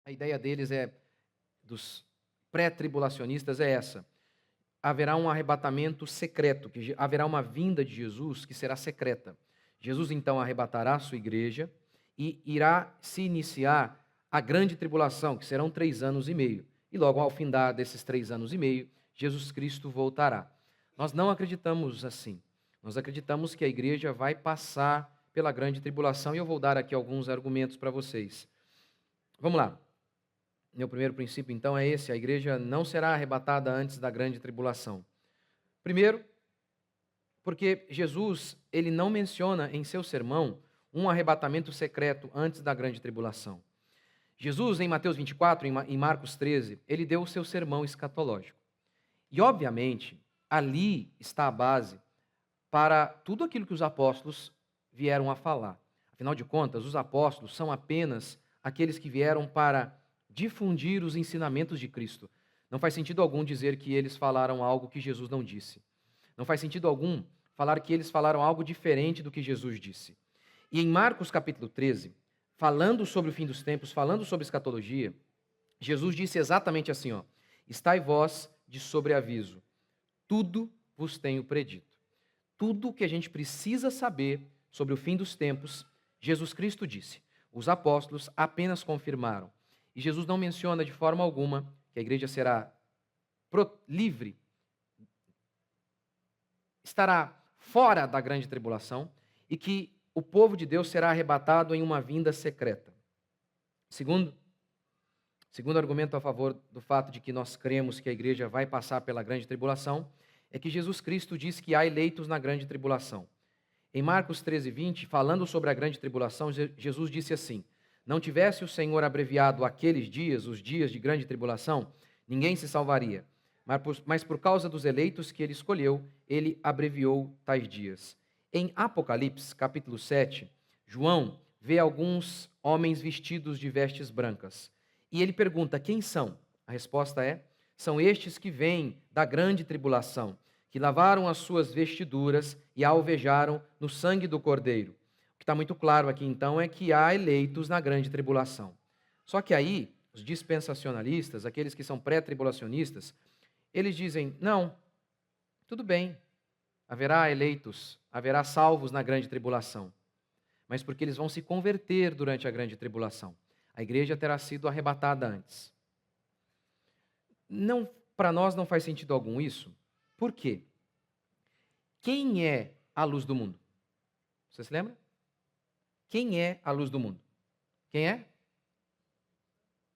A ideia deles dos pré-tribulacionistas é essa. Haverá um arrebatamento secreto, que haverá uma vinda de Jesus que será secreta. Jesus então arrebatará a sua igreja e irá se iniciar a grande tribulação, que serão 3 anos e meio. E logo ao findar desses 3 anos e meio, Jesus Cristo voltará. Nós não acreditamos assim. Nós acreditamos que a igreja vai passar pela grande tribulação e eu vou dar aqui alguns argumentos para vocês. Vamos lá. Meu primeiro princípio, então, é esse: a igreja não será arrebatada antes da grande tribulação. Primeiro, porque Jesus, ele não menciona em seu sermão um arrebatamento secreto antes da grande tribulação. Jesus, em Mateus 24, em Marcos 13, ele deu o seu sermão escatológico. E, obviamente, ali está a base para tudo aquilo que os apóstolos vieram a falar. Afinal de contas, os apóstolos são apenas aqueles que vieram para difundir os ensinamentos de Cristo. Não faz sentido algum dizer que eles falaram algo que Jesus não disse. Não faz sentido algum falar que eles falaram algo diferente do que Jesus disse. E em Marcos capítulo 13, falando sobre o fim dos tempos, falando sobre escatologia, Jesus disse exatamente assim, ó: estai vós de sobreaviso, tudo vos tenho predito. Tudo o que a gente precisa saber sobre o fim dos tempos, Jesus Cristo disse. Os apóstolos apenas confirmaram. E Jesus não menciona de forma alguma que a igreja será livre, estará fora da grande tribulação e que o povo de Deus será arrebatado em uma vinda secreta. Segundo argumento a favor do fato de que nós cremos que a igreja vai passar pela grande tribulação é que Jesus Cristo diz que há eleitos na grande tribulação. Em Marcos 13, 20, falando sobre a grande tribulação, Jesus disse assim: não tivesse o Senhor abreviado aqueles dias, os dias de grande tribulação, ninguém se salvaria. Mas por causa dos eleitos que ele escolheu, ele abreviou tais dias. Em Apocalipse, capítulo 7, João vê alguns homens vestidos de vestes brancas. E ele pergunta: quem são? A resposta é: são estes que vêm da grande tribulação, que lavaram as suas vestiduras e alvejaram no sangue do Cordeiro. O que está muito claro aqui, então, é que há eleitos na grande tribulação. Só que aí, os dispensacionalistas, aqueles que são pré-tribulacionistas, eles dizem: não, tudo bem, haverá eleitos, haverá salvos na grande tribulação, mas porque eles vão se converter durante a grande tribulação. A igreja terá sido arrebatada antes. Não, para nós não faz sentido algum isso. Por quê? Quem é a luz do mundo? Você se lembra? Quem é a luz do mundo? Quem é?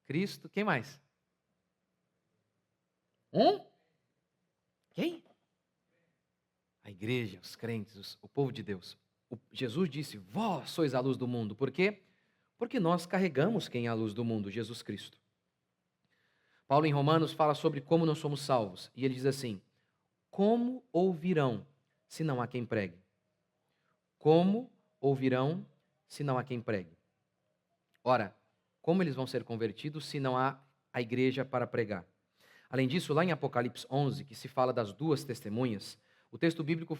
Cristo. Quem mais? Quem? A igreja, os crentes, o povo de Deus. Jesus disse: vós sois a luz do mundo. Por quê? Porque nós carregamos quem é a luz do mundo, Jesus Cristo. Paulo em Romanos fala sobre como nós somos salvos. E ele diz assim: como ouvirão se não há quem pregue? Como ouvirão se não há quem pregue? Ora, como eles vão ser convertidos se não há a igreja para pregar? Além disso, lá em Apocalipse 11, que se fala das duas testemunhas, o texto bíblico,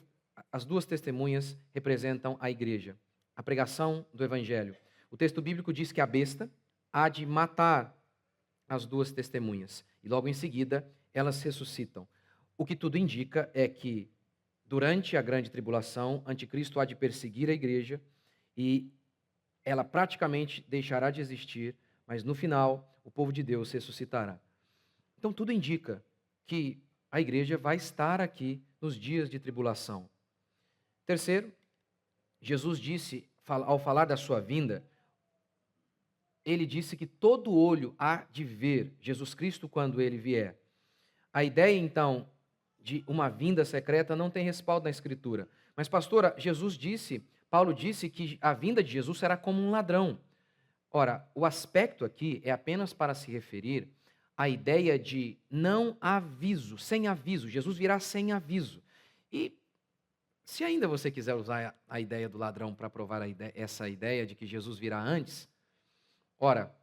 as duas testemunhas representam a igreja, a pregação do evangelho. O texto bíblico diz que a besta há de matar as duas testemunhas e logo em seguida elas ressuscitam. O que tudo indica é que durante a grande tribulação, anticristo há de perseguir a igreja e ela praticamente deixará de existir, mas no final o povo de Deus ressuscitará. Então tudo indica que a igreja vai estar aqui nos dias de tribulação. Terceiro, Jesus disse, ao falar da sua vinda, ele disse que todo olho há de ver Jesus Cristo quando ele vier. A ideia, então, de uma vinda secreta não tem respaldo na Escritura. Mas, pastora, Paulo disse que a vinda de Jesus será como um ladrão. Ora, o aspecto aqui é apenas para se referir à ideia de não aviso, sem aviso. Jesus virá sem aviso. E se ainda você quiser usar a ideia do ladrão para provar essa ideia de que Jesus virá antes, ora,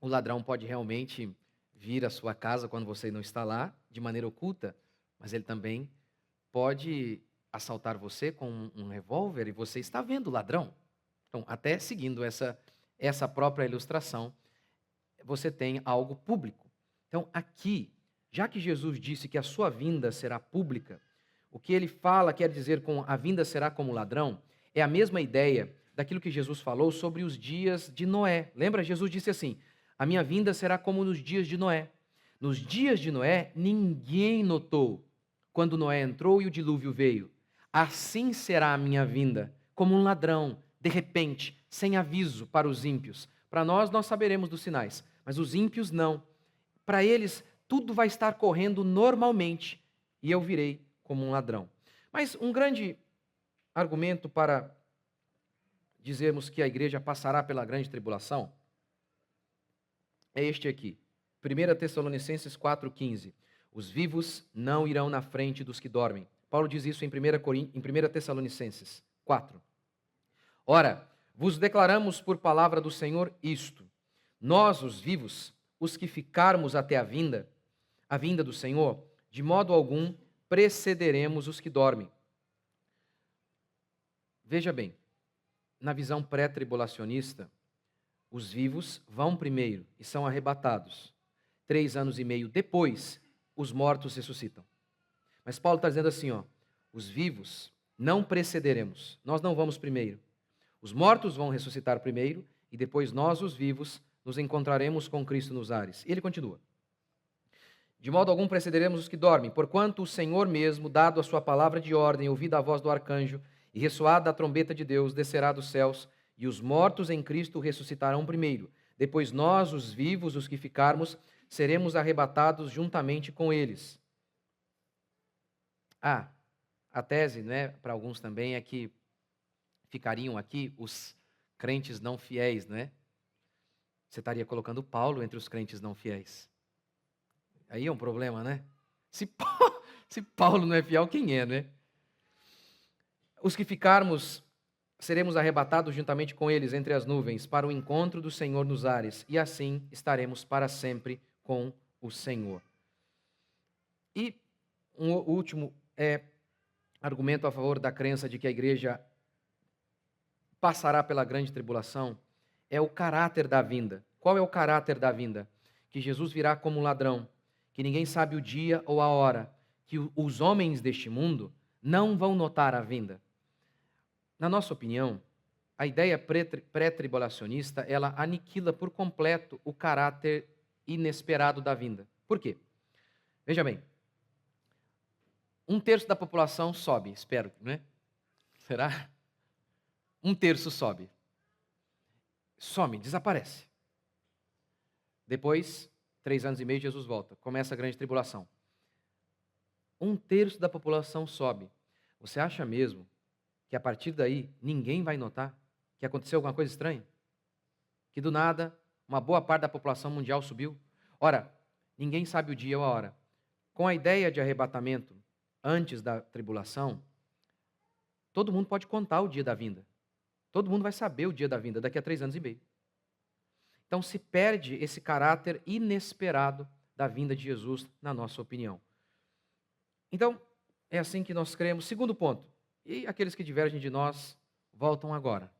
o ladrão pode realmente vir à sua casa quando você não está lá, de maneira oculta, mas ele também pode assaltar você com um revólver e você está vendo o ladrão. Então, até seguindo essa própria ilustração, você tem algo público. Então, aqui, já que Jesus disse que a sua vinda será pública, o que ele fala, quer dizer com a vinda será como ladrão, é a mesma ideia daquilo que Jesus falou sobre os dias de Noé. Lembra? Jesus disse assim: a minha vinda será como nos dias de Noé. Nos dias de Noé, ninguém notou quando Noé entrou e o dilúvio veio. Assim será a minha vinda, como um ladrão, de repente, sem aviso para os ímpios. Para nós saberemos dos sinais, mas os ímpios não. Para eles, tudo vai estar correndo normalmente e eu virei como um ladrão. Mas um grande argumento para dizermos que a igreja passará pela grande tribulação é este aqui. 1 Tessalonicenses 4,15. Os vivos não irão na frente dos que dormem. Paulo diz isso em 1 Tessalonicenses 4. Ora, vos declaramos por palavra do Senhor isto: nós, os vivos, os que ficarmos até a vinda do Senhor, de modo algum precederemos os que dormem. Veja bem, na visão pré-tribulacionista, os vivos vão primeiro e são arrebatados. 3 anos e meio depois, os mortos ressuscitam. Mas Paulo está dizendo assim, os vivos não precederemos, nós não vamos primeiro. Os mortos vão ressuscitar primeiro e depois nós, os vivos, nos encontraremos com Cristo nos ares. E ele continua: de modo algum precederemos os que dormem, porquanto o Senhor mesmo, dado a sua palavra de ordem, ouvida a voz do arcanjo e ressoada a trombeta de Deus, descerá dos céus, e os mortos em Cristo ressuscitarão primeiro. Depois nós, os vivos, os que ficarmos, seremos arrebatados juntamente com eles. A tese, para alguns também, é que ficariam aqui os crentes não fiéis, Você estaria colocando Paulo entre os crentes não fiéis. Aí é um problema, Se Paulo não é fiel, quem é, Os que ficarmos, seremos arrebatados juntamente com eles entre as nuvens, para o encontro do Senhor nos ares, e assim estaremos para sempre com o Senhor. E um último argumento a favor da crença de que a igreja passará pela grande tribulação é o caráter da vinda. Qual é o caráter da vinda? Que Jesus virá como um ladrão, que ninguém sabe o dia ou a hora, que os homens deste mundo não vão notar a vinda. Na nossa opinião, a ideia pré-tribulacionista, ela aniquila por completo o caráter inesperado da vinda. Por quê? Veja bem, 1/3 da população sobe, espero, Será? 1/3 sobe. Some, desaparece. Depois, 3 anos e meio, Jesus volta. Começa a grande tribulação. 1/3 da população sobe. Você acha mesmo que a partir daí ninguém vai notar que aconteceu alguma coisa estranha? Que do nada, uma boa parte da população mundial subiu? Ora, ninguém sabe o dia ou a hora. Com a ideia de arrebatamento antes da tribulação, todo mundo pode contar o dia da vinda. Todo mundo vai saber o dia da vinda daqui a 3 anos e meio. Então se perde esse caráter inesperado da vinda de Jesus, na nossa opinião. Então, é assim que nós cremos. Segundo ponto, e aqueles que divergem de nós voltam agora.